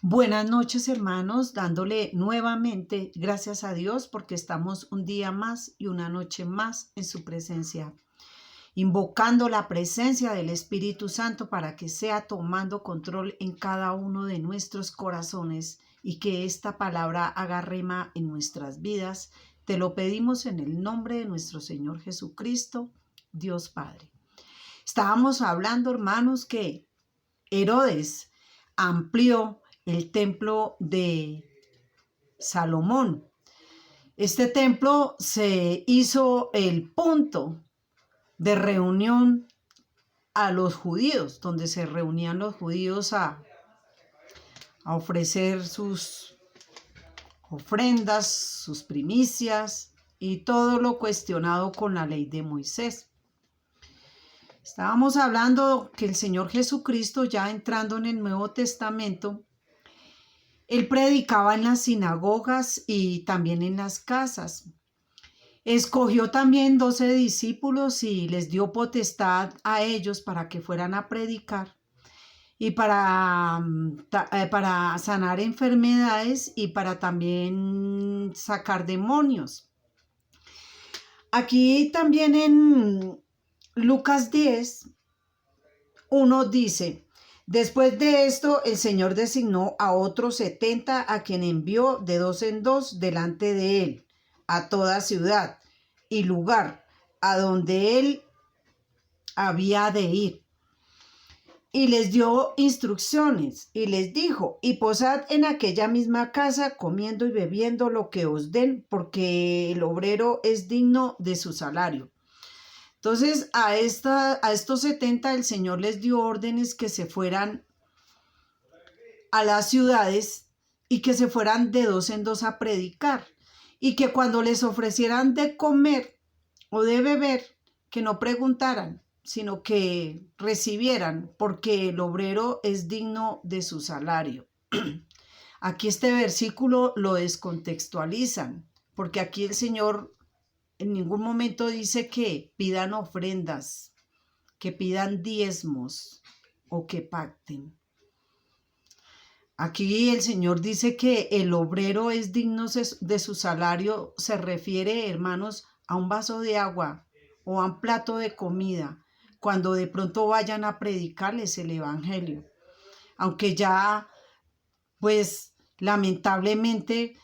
Buenas noches, hermanos, dándole nuevamente gracias a Dios porque estamos un día más y una noche más en su presencia, invocando la presencia del Espíritu Santo para que sea tomando control en cada uno de nuestros corazones y que esta palabra haga rema en nuestras vidas. Te lo pedimos en el nombre de nuestro Señor Jesucristo, Dios Padre. Estábamos hablando, hermanos, que Herodes amplió el templo de Salomón. Este templo se hizo el punto de reunión a los judíos, donde se reunían los judíos a ofrecer sus ofrendas, sus primicias y todo lo cuestionado con la ley de Moisés. Estábamos hablando que el Señor Jesucristo, ya entrando en el Nuevo Testamento, Él predicaba en las sinagogas y también en las casas. Escogió también 12 discípulos y les dio potestad a ellos para que fueran a predicar y para sanar enfermedades y para también sacar demonios. Aquí también en Lucas 10, 1 dice: después de esto, el Señor designó a otros 70 a quien envió de dos en dos delante de él, a toda ciudad y lugar a donde él había de ir. Y les dio instrucciones y les dijo: y posad en aquella misma casa, comiendo y bebiendo lo que os den, porque el obrero es digno de su salario. Entonces a estos 70 el Señor les dio órdenes que se fueran a las ciudades y que se fueran de dos en dos a predicar, y que cuando les ofrecieran de comer o de beber, que no preguntaran, sino que recibieran, porque el obrero es digno de su salario. Aquí este versículo lo descontextualizan, porque aquí el Señor en ningún momento dice que pidan ofrendas, que pidan diezmos o que pacten. Aquí el Señor dice que el obrero es digno de su salario. Se refiere, hermanos, a un vaso de agua o a un plato de comida, cuando de pronto vayan a predicarles el evangelio. Aunque ya, pues, lamentablemente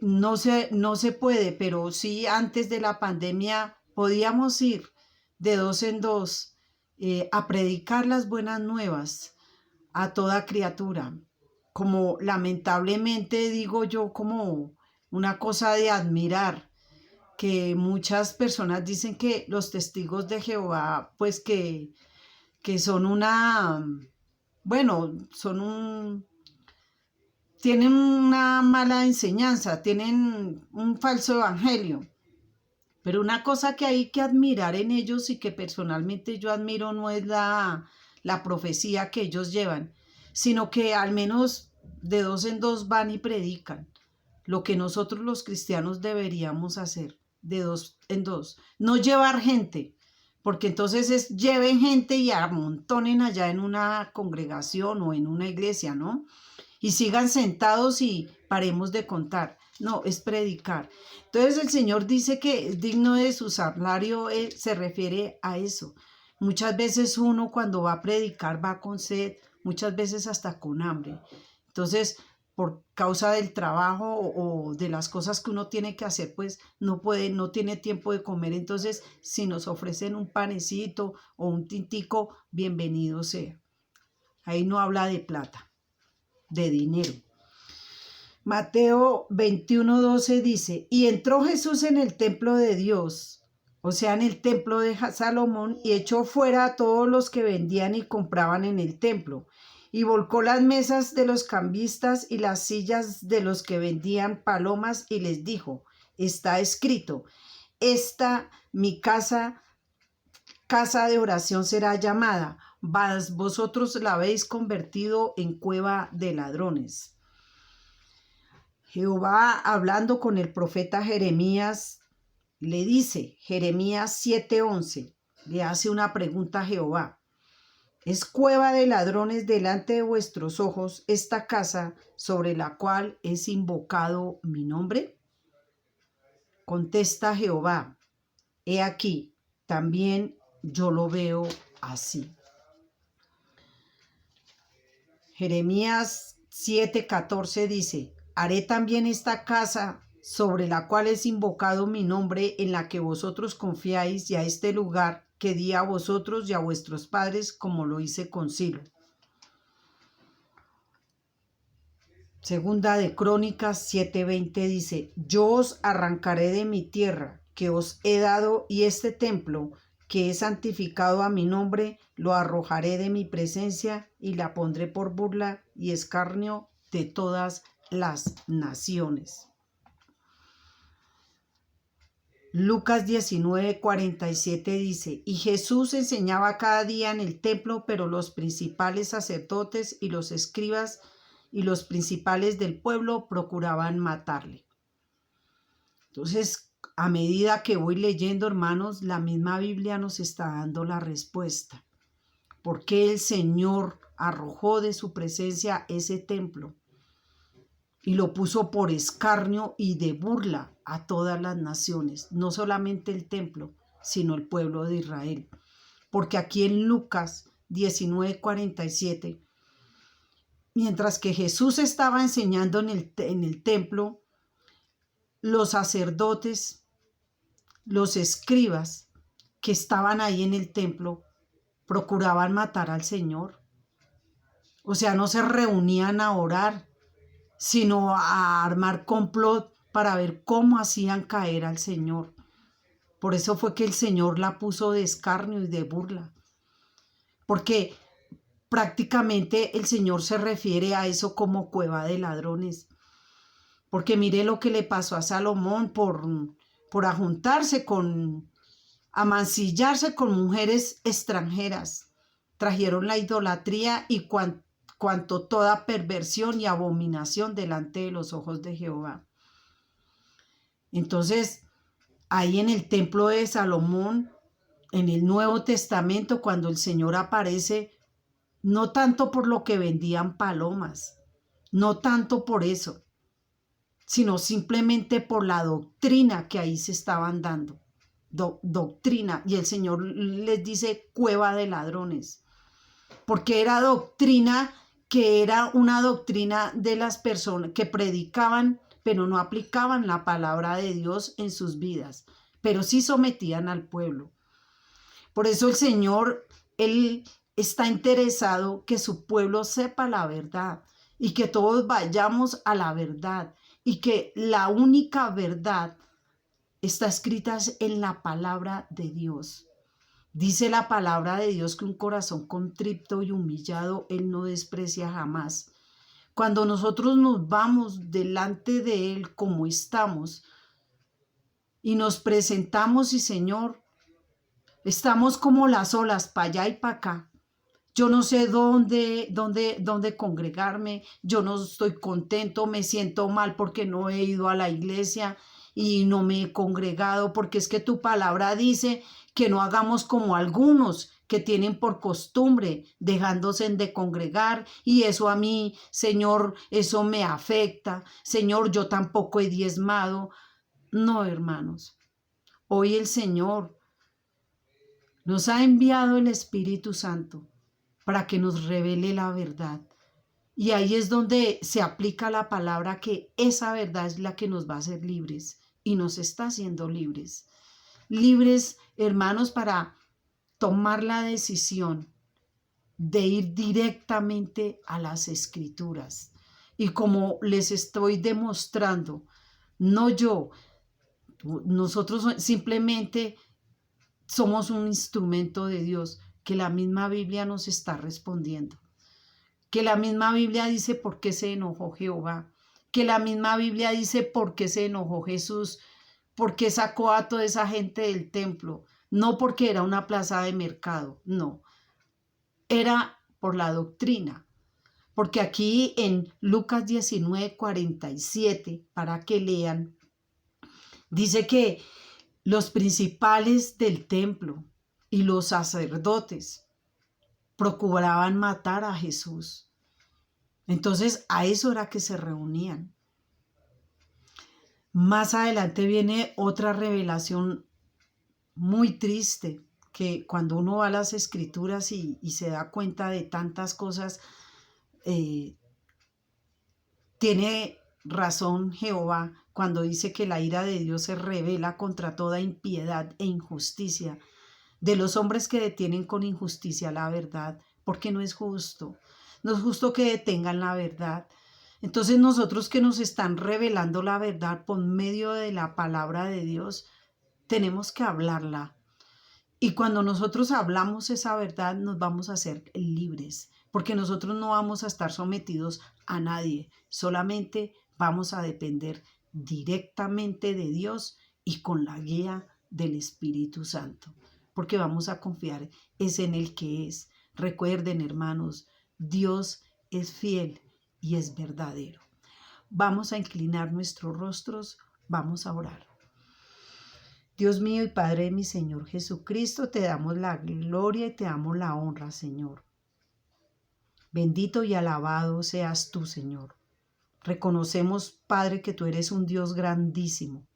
no se puede, pero sí antes de la pandemia podíamos ir de dos en dos a predicar las buenas nuevas a toda criatura. Como lamentablemente digo yo, como una cosa de admirar, que muchas personas dicen que los testigos de Jehová, pues que son tienen una mala enseñanza, tienen un falso evangelio. Pero una cosa que hay que admirar en ellos y que personalmente yo admiro no es la profecía que ellos llevan, sino que al menos de dos en dos van y predican lo que nosotros los cristianos deberíamos hacer, de dos en dos. No llevar gente, porque entonces lleven gente y amontonen allá en una congregación o en una iglesia, ¿no? Y sigan sentados y paremos de contar. No, es predicar. Entonces el Señor dice que es digno de su salario, se refiere a eso. Muchas veces uno cuando va a predicar va con sed, muchas veces hasta con hambre. Entonces, por causa del trabajo o de las cosas que uno tiene que hacer, pues no puede, no tiene tiempo de comer. Entonces, si nos ofrecen un panecito o un tintico, bienvenido sea. Ahí no habla de plata, de dinero. Mateo 21:12 dice: y entró Jesús en el templo de Dios, o sea, en el templo de Salomón, y echó fuera a todos los que vendían y compraban en el templo, y volcó las mesas de los cambistas y las sillas de los que vendían palomas, y les dijo: está escrito, esta mi casa de oración será llamada, mas vosotros la habéis convertido en cueva de ladrones. Jehová, hablando con el profeta Jeremías, le dice, Jeremías 7:11, le hace una pregunta a Jehová. Es cueva de ladrones delante de vuestros ojos esta casa sobre la cual es invocado mi nombre. Contesta Jehová, he aquí, también yo lo veo así. Jeremías 7:14 dice, haré también esta casa sobre la cual es invocado mi nombre, en la que vosotros confiáis, y a este lugar que di a vosotros y a vuestros padres, como lo hice con Ciro. Segunda de Crónicas 7:20 dice, yo os arrancaré de mi tierra que os he dado, y este templo que he santificado a mi nombre, lo arrojaré de mi presencia y la pondré por burla y escarnio de todas las naciones. Lucas 19:47 dice, y Jesús enseñaba cada día en el templo, pero los principales sacerdotes y los escribas y los principales del pueblo procuraban matarle. Entonces, a medida que voy leyendo, hermanos, la misma Biblia nos está dando la respuesta. ¿Por qué el Señor arrojó de su presencia ese templo y lo puso por escarnio y de burla a todas las naciones? No solamente el templo, sino el pueblo de Israel. Porque aquí en Lucas 19:47, mientras que Jesús estaba enseñando en el templo, los sacerdotes, los escribas que estaban ahí en el templo, procuraban matar al Señor. O sea, no se reunían a orar, sino a armar complot para ver cómo hacían caer al Señor. Por eso fue que el Señor la puso de escarnio y de burla. Porque prácticamente el Señor se refiere a eso como cueva de ladrones. Porque mire lo que le pasó a Salomón por ajuntarse a mancillarse con mujeres extranjeras. Trajeron la idolatría y cuanto toda perversión y abominación delante de los ojos de Jehová. Entonces, ahí en el templo de Salomón, en el Nuevo Testamento, cuando el Señor aparece, no tanto por lo que vendían palomas, no tanto por eso, sino simplemente por la doctrina que ahí se estaban dando. Doctrina, y el Señor les dice cueva de ladrones, porque era doctrina que era una doctrina de las personas que predicaban, pero no aplicaban la palabra de Dios en sus vidas, pero sí sometían al pueblo. Por eso el Señor, Él está interesado que su pueblo sepa la verdad y que todos vayamos a la verdad, y que la única verdad está escrita en la palabra de Dios. Dice la palabra de Dios que un corazón contrito y humillado Él no desprecia jamás. Cuando nosotros nos vamos delante de Él como estamos y nos presentamos, y Señor, estamos como las olas, para allá y para acá. Yo no sé dónde congregarme, yo no estoy contento, me siento mal porque no he ido a la iglesia y no me he congregado, porque es que tu palabra dice que no hagamos como algunos que tienen por costumbre dejándose de congregar, y eso a mí, Señor, eso me afecta. Señor, yo tampoco he diezmado. No, hermanos, hoy el Señor nos ha enviado el Espíritu Santo para que nos revele la verdad. Y ahí es donde se aplica la palabra, que esa verdad es la que nos va a hacer libres, y nos está haciendo libres. Libres, hermanos, para tomar la decisión de ir directamente a las Escrituras. Y como les estoy demostrando, no yo, nosotros simplemente somos un instrumento de Dios, que la misma Biblia nos está respondiendo, que la misma Biblia dice por qué se enojó Jehová, que la misma Biblia dice por qué se enojó Jesús, por qué sacó a toda esa gente del templo. No porque era una plaza de mercado, no, era por la doctrina. Porque aquí en Lucas 19:47, para que lean, dice que los principales del templo y los sacerdotes procuraban matar a Jesús. Entonces a eso era que se reunían. Más adelante viene otra revelación muy triste, que cuando uno va a las escrituras y se da cuenta de tantas cosas, tiene razón Jehová cuando dice que la ira de Dios se revela contra toda impiedad e injusticia de los hombres que detienen con injusticia la verdad, porque no es justo. No es justo que detengan la verdad. Entonces nosotros que nos están revelando la verdad por medio de la palabra de Dios, tenemos que hablarla. Y cuando nosotros hablamos esa verdad, nos vamos a hacer libres, porque nosotros no vamos a estar sometidos a nadie, solamente vamos a depender directamente de Dios y con la guía del Espíritu Santo, porque vamos a confiar es en el que es. Recuerden, hermanos, Dios es fiel y es verdadero. Vamos a inclinar nuestros rostros, vamos a orar. Dios mío y Padre de mi Señor Jesucristo, te damos la gloria y te damos la honra, Señor. Bendito y alabado seas tú, Señor. Reconocemos, Padre, que tú eres un Dios grandísimo,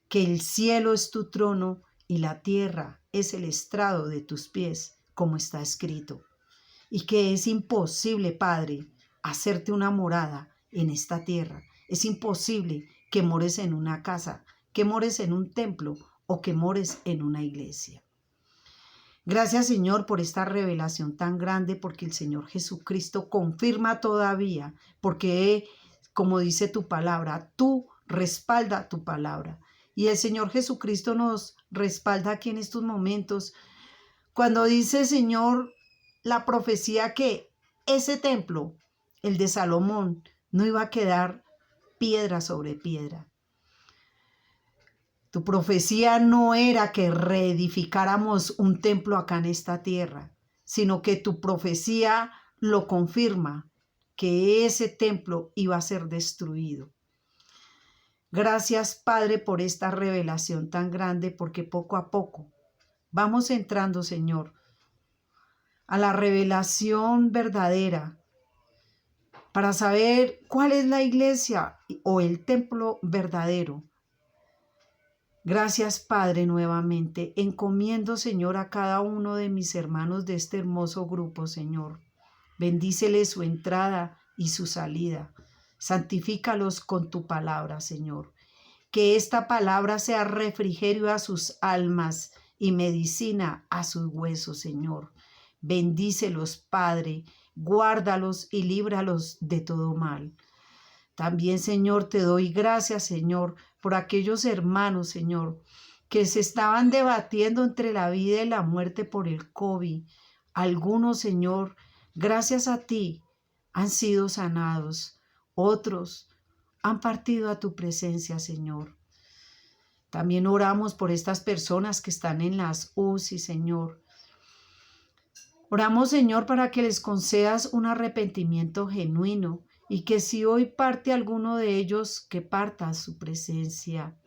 que el cielo es tu trono y la tierra es el estrado de tus pies, como está escrito, y que es imposible, Padre, hacerte una morada en esta tierra. Es imposible que mores en una casa, que mores en un templo o que mores en una iglesia. Gracias, Señor, por esta revelación tan grande, porque el Señor Jesucristo confirma todavía, porque, como dice tu palabra, tú respalda tu palabra. Y el Señor Jesucristo nos respalda aquí en estos momentos, cuando dice, Señor, la profecía que ese templo, el de Salomón, no iba a quedar piedra sobre piedra. Tu profecía no era que reedificáramos un templo acá en esta tierra, sino que tu profecía lo confirma, que ese templo iba a ser destruido. Gracias, Padre, por esta revelación tan grande, porque poco a poco vamos entrando, Señor, a la revelación verdadera para saber cuál es la iglesia o el templo verdadero. Gracias, Padre, nuevamente. Encomiendo, Señor, a cada uno de mis hermanos de este hermoso grupo, Señor. Bendícele su entrada y su salida. Santifícalos con tu palabra, Señor. Que esta palabra sea refrigerio a sus almas y medicina a sus huesos, Señor. Bendícelos, Padre. Guárdalos y líbralos de todo mal. También, Señor, te doy gracias, Señor, por aquellos hermanos, Señor, que se estaban debatiendo entre la vida y la muerte por el COVID. Algunos, Señor, gracias a ti, han sido sanados. Otros han partido a tu presencia, Señor. También oramos por estas personas que están en las UCI, Señor. Oramos, Señor, para que les concedas un arrepentimiento genuino y que si hoy parte alguno de ellos, que parta a su presencia.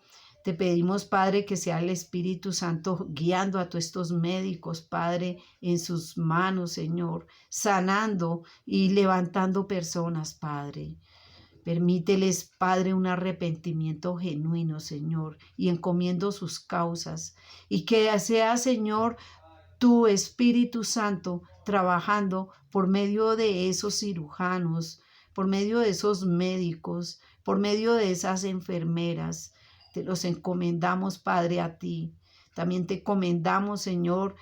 Te pedimos, Padre, que sea el Espíritu Santo guiando a todos estos médicos, Padre, en sus manos, Señor, sanando y levantando personas, Padre. Permíteles, Padre, un arrepentimiento genuino, Señor, y encomiendo sus causas. Y que sea, Señor, tu Espíritu Santo trabajando por medio de esos cirujanos, por medio de esos médicos, por medio de esas enfermeras. Te los encomendamos, Padre, a ti. También te encomendamos, Señor,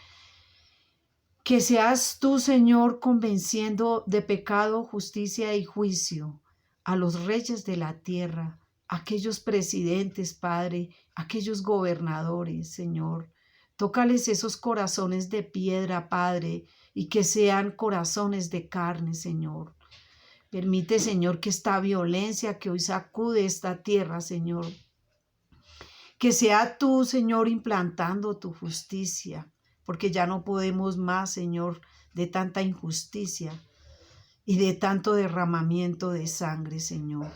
que seas tú, Señor, convenciendo de pecado, justicia y juicio a los reyes de la tierra, aquellos presidentes, Padre, aquellos gobernadores, Señor. Tócales esos corazones de piedra, Padre, y que sean corazones de carne, Señor. Permite, Señor, que esta violencia que hoy sacude esta tierra, Señor, que sea tú, Señor, implantando tu justicia, porque ya no podemos más, Señor, de tanta injusticia y de tanto derramamiento de sangre, Señor.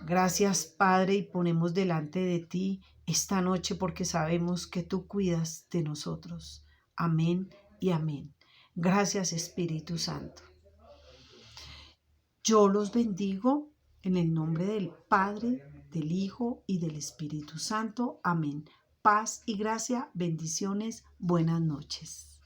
Gracias, Padre, y ponemos delante de ti esta noche porque sabemos que tú cuidas de nosotros. Amén y amén. Gracias, Espíritu Santo. Yo los bendigo en el nombre del Padre, del Hijo y del Espíritu Santo. Amén. Paz y gracia, bendiciones, buenas noches.